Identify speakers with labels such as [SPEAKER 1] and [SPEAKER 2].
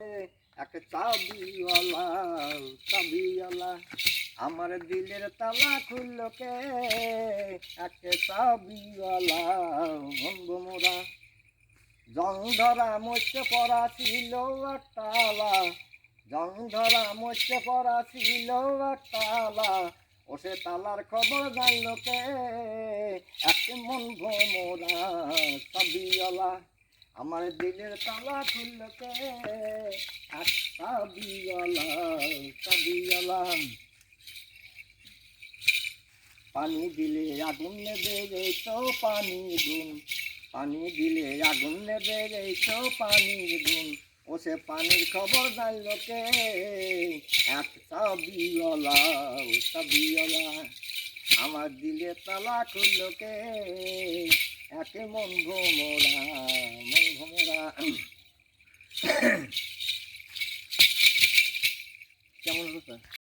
[SPEAKER 1] এক চাবিওয়ালা চাবিওয়ালা আমার দিলের তালা খুলল কে এক চাবিওয়ালা বন্ধু মোরা জং ধরা মরতে পড়া ছিল একটালা জং ধরা মরতে পড়া ছিল একটালা ও সে তালার খবর জানল কে এক মন ভোমরা চাবিওয়ালা আমার দিলের তালা খুলল কে এক চাবিওয়ালা চাবিওয়ালা পানি দিলে আগুন নেবে এই তো পানির গুণ পানি দিলে আগুন নেবে এই তো পানির গুণ ও সে পানির খবর জানল কে এক চাবিওয়ালা চাবিওয়ালা আমার দিলে তালা খুলল কে এক মন ভোমরা কেমন হতো